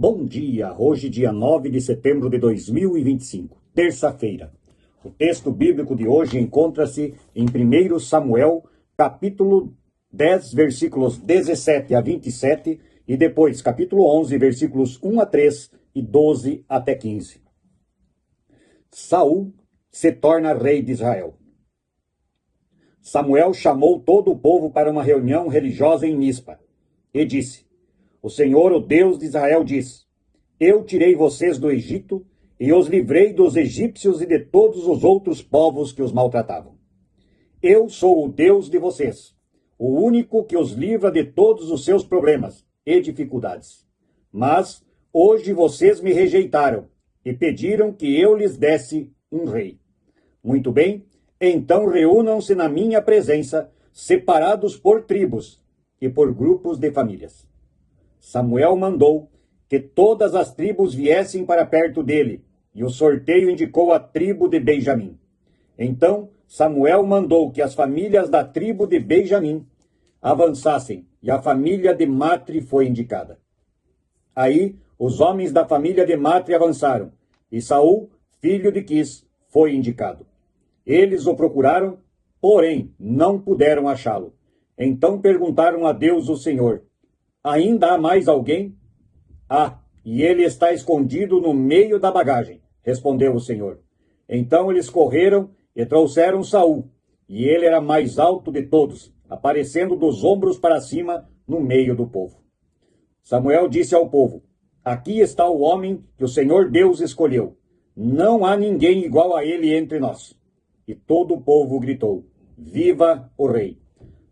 Bom dia, hoje dia 9 de setembro de 2025, terça-feira. O texto bíblico de hoje encontra-se em 1 Samuel, capítulo 10, versículos 17 a 27, e depois capítulo 11, versículos 1 a 3 e 12 até 15. Saul se torna rei de Israel. Samuel chamou todo o povo para uma reunião religiosa em Mispa e disse: O Senhor, o Deus de Israel, diz: Eu tirei vocês do Egito e os livrei dos egípcios e de todos os outros povos que os maltratavam. Eu sou o Deus de vocês, o único que os livra de todos os seus problemas e dificuldades. Mas hoje vocês me rejeitaram e pediram que eu lhes desse um rei. Muito bem, então reúnam-se na minha presença, separados por tribos e por grupos de famílias. Samuel mandou que todas as tribos viessem para perto dele, e o sorteio indicou a tribo de Benjamim. Então Samuel mandou que as famílias da tribo de Benjamim avançassem, e a família de Matri foi indicada. Aí os homens da família de Matri avançaram, e Saul, filho de Quis, foi indicado. Eles o procuraram, porém não puderam achá-lo. Então perguntaram a Deus, o Senhor: Ainda há mais alguém? E ele está escondido no meio da bagagem, respondeu o Senhor. Então eles correram e trouxeram Saul, e ele era mais alto de todos, aparecendo dos ombros para cima no meio do povo. Samuel disse ao povo: Aqui está o homem que o Senhor Deus escolheu. Não há ninguém igual a ele entre nós. E todo o povo gritou: Viva o rei!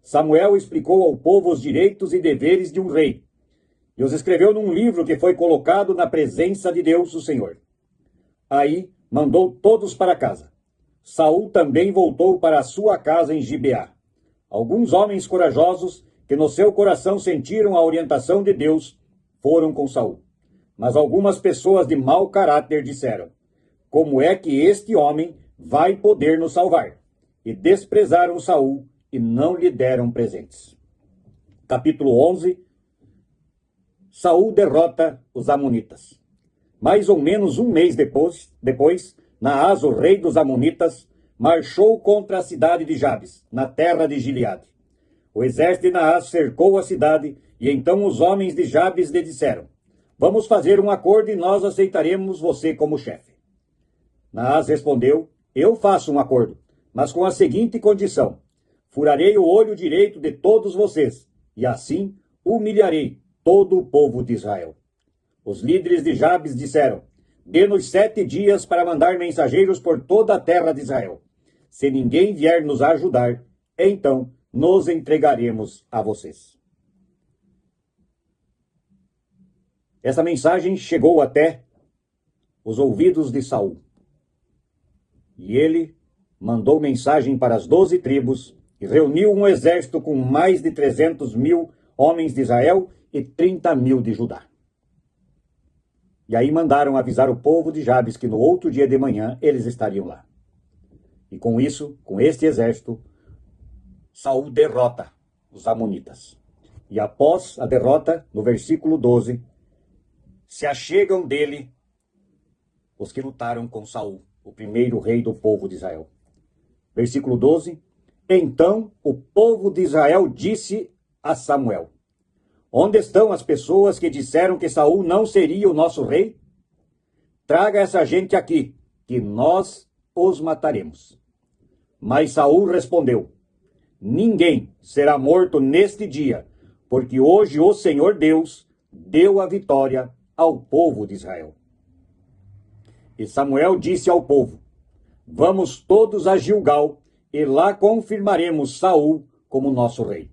Samuel explicou ao povo os direitos e deveres de um rei, e os escreveu num livro que foi colocado na presença de Deus, o Senhor. Aí mandou todos para casa. Saul também voltou para a sua casa em Gibeá. Alguns homens corajosos, que no seu coração sentiram a orientação de Deus, foram com Saul. Mas algumas pessoas de mau caráter disseram: Como é que este homem vai poder nos salvar? E desprezaram Saul e não lhe deram presentes. Capítulo 11. Saul derrota os amonitas. Mais ou menos um mês depois, Naás, o rei dos amonitas, marchou contra a cidade de Jabes, na terra de Gileade. O exército de Naás cercou a cidade, e então os homens de Jabes lhe disseram: Vamos fazer um acordo e nós aceitaremos você como chefe. Naás respondeu: Eu faço um acordo, mas com a seguinte condição: furarei o olho direito de todos vocês, e assim humilharei todo o povo de Israel. Os líderes de Jabes disseram: Dê-nos 7 dias para mandar mensageiros por toda a terra de Israel. Se ninguém vier nos ajudar, então nos entregaremos a vocês. Essa mensagem chegou até os ouvidos de Saul. E ele mandou mensagem para as 12 tribos e reuniu um exército com mais de 300.000 homens de Israel e 30.000 de Judá. E aí mandaram avisar o povo de Jabes que no outro dia de manhã eles estariam lá. E com isso, com este exército, Saul derrota os amonitas. E após a derrota, no versículo 12, se achegam dele os que lutaram com Saul, o primeiro rei do povo de Israel. Versículo 12. Então o povo de Israel disse a Samuel: Onde estão as pessoas que disseram que Saul não seria o nosso rei? Traga essa gente aqui, que nós os mataremos. Mas Saul respondeu: Ninguém será morto neste dia, porque hoje o Senhor Deus deu a vitória ao povo de Israel. E Samuel disse ao povo: Vamos todos a Gilgal, e lá confirmaremos Saul como nosso rei.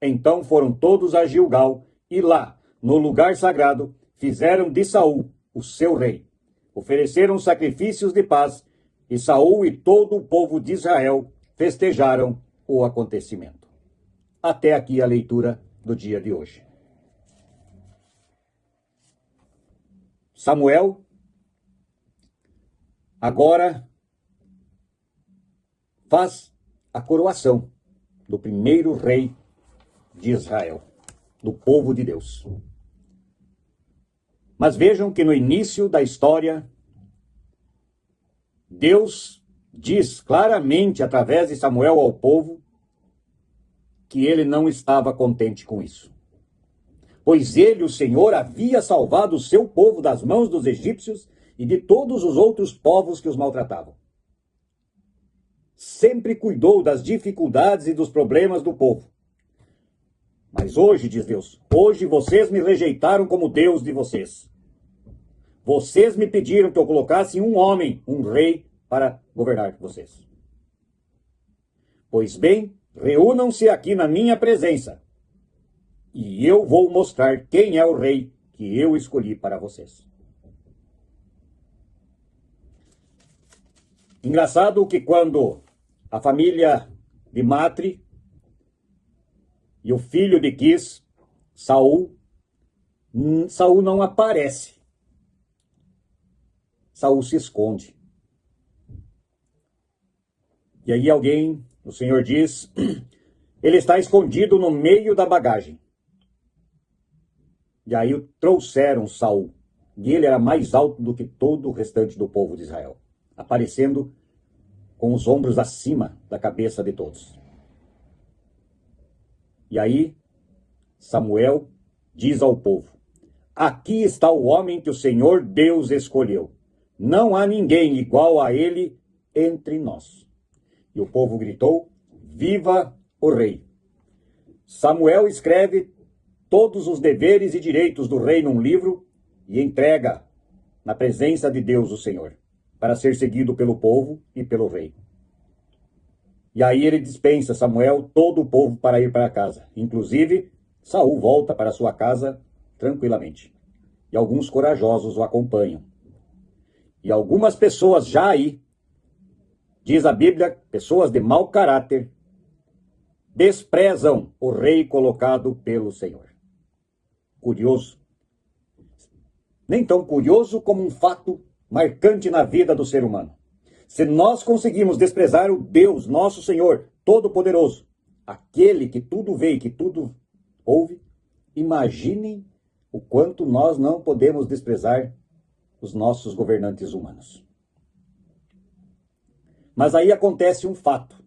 Então foram todos a Gilgal, e lá, no lugar sagrado, fizeram de Saul o seu rei. Ofereceram sacrifícios de paz, e Saul e todo o povo de Israel festejaram o acontecimento. Até aqui a leitura do dia de hoje. Samuel agora faz a coroação do primeiro rei de Israel, do povo de Deus. Mas vejam que no início da história, Deus diz claramente através de Samuel ao povo que ele não estava contente com isso. Pois ele, o Senhor, havia salvado o seu povo das mãos dos egípcios e de todos os outros povos que os maltratavam. Sempre cuidou das dificuldades e dos problemas do povo. Mas hoje, diz Deus, hoje vocês me rejeitaram como Deus de vocês. Vocês me pediram que eu colocasse um homem, um rei, para governar vocês. Pois bem, reúnam-se aqui na minha presença, e eu vou mostrar quem é o rei que eu escolhi para vocês. Engraçado que quando a família de Matri e o filho de Quis, Saul não aparece. Saul se esconde. E aí o Senhor diz, ele está escondido no meio da bagagem. E aí trouxeram Saul. E ele era mais alto do que todo o restante do povo de Israel, aparecendo com os ombros acima da cabeça de todos. E aí Samuel diz ao povo, aqui está o homem que o Senhor Deus escolheu. Não há ninguém igual a ele entre nós. E o povo gritou, viva o rei. Samuel escreve todos os deveres e direitos do rei num livro e entrega na presença de Deus o Senhor, para ser seguido pelo povo e pelo rei. E aí ele dispensa Samuel, todo o povo, para ir para casa. Inclusive, Saul volta para sua casa tranquilamente. E alguns corajosos o acompanham. E algumas pessoas já aí, diz a Bíblia, pessoas de mau caráter, desprezam o rei colocado pelo Senhor. Curioso. Nem tão curioso como um fato marcante na vida do ser humano. Se nós conseguimos desprezar o Deus, nosso Senhor, Todo-Poderoso, aquele que tudo vê e que tudo ouve, imaginem o quanto nós não podemos desprezar os nossos governantes humanos. Mas aí acontece um fato.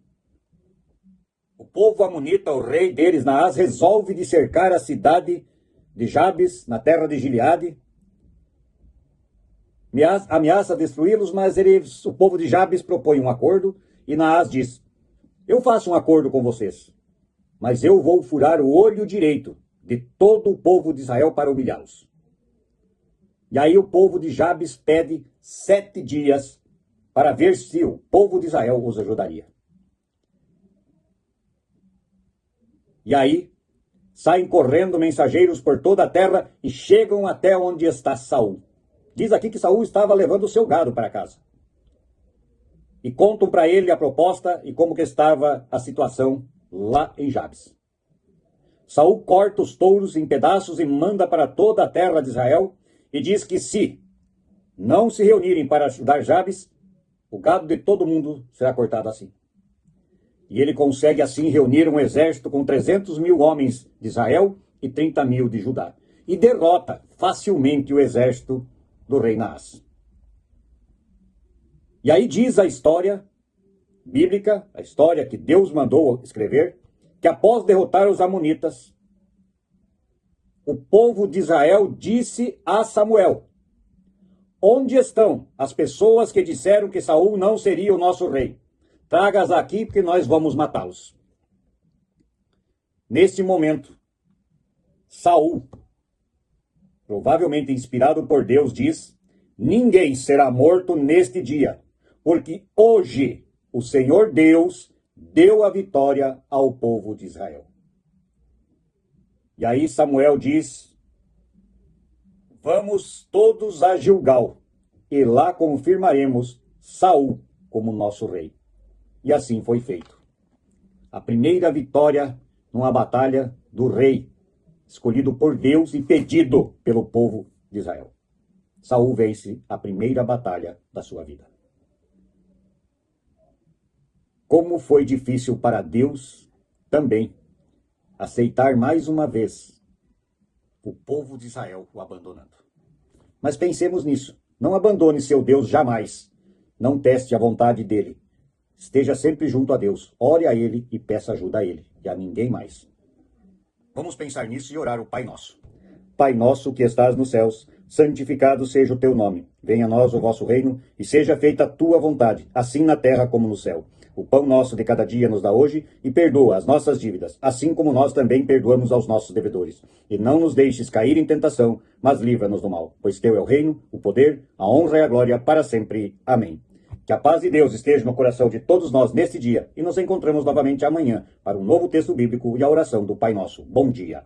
O povo amonita, o rei deles, Naás, resolve de cercar a cidade de Jabes, na terra de Gileade. Ameaça destruí-los, mas o povo de Jabes propõe um acordo e Naás diz, eu faço um acordo com vocês, mas eu vou furar o olho direito de todo o povo de Israel para humilhá-los. E aí o povo de Jabes pede 7 dias para ver se o povo de Israel os ajudaria. E aí saem correndo mensageiros por toda a terra e chegam até onde está Saul. Diz aqui que Saul estava levando o seu gado para casa. E contam para ele a proposta e como que estava a situação lá em Jabes. Saul corta os touros em pedaços e manda para toda a terra de Israel e diz que se não se reunirem para ajudar Jabes, o gado de todo mundo será cortado assim. E ele consegue assim reunir um exército com 300.000 homens de Israel e 30.000 de Judá. E derrota facilmente o exército do rei Naás. E aí diz a história bíblica, a história que Deus mandou escrever, que após derrotar os amonitas, o povo de Israel disse a Samuel, onde estão as pessoas que disseram que Saul não seria o nosso rei? Traga-as aqui porque nós vamos matá-los. Neste momento, Saul, provavelmente inspirado por Deus, diz, ninguém será morto neste dia, porque hoje o Senhor Deus deu a vitória ao povo de Israel. E aí Samuel diz, vamos todos a Gilgal, e lá confirmaremos Saul como nosso rei. E assim foi feito. A primeira vitória numa batalha do rei, escolhido por Deus e pedido pelo povo de Israel. Saul vence a primeira batalha da sua vida. Como foi difícil para Deus também aceitar mais uma vez o povo de Israel o abandonando. Mas pensemos nisso. Não abandone seu Deus jamais. Não teste a vontade dele. Esteja sempre junto a Deus. Ore a ele e peça ajuda a ele, e a ninguém mais. Vamos pensar nisso e orar o Pai Nosso. Pai nosso que estás nos céus, santificado seja o teu nome. Venha a nós o vosso reino e seja feita a tua vontade, assim na terra como no céu. O pão nosso de cada dia nos dá hoje e perdoa as nossas dívidas, assim como nós também perdoamos aos nossos devedores. E não nos deixes cair em tentação, mas livra-nos do mal, pois teu é o reino, o poder, a honra e a glória para sempre. Amém. Que a paz de Deus esteja no coração de todos nós neste dia e nos encontramos novamente amanhã para um novo texto bíblico e a oração do Pai Nosso. Bom dia.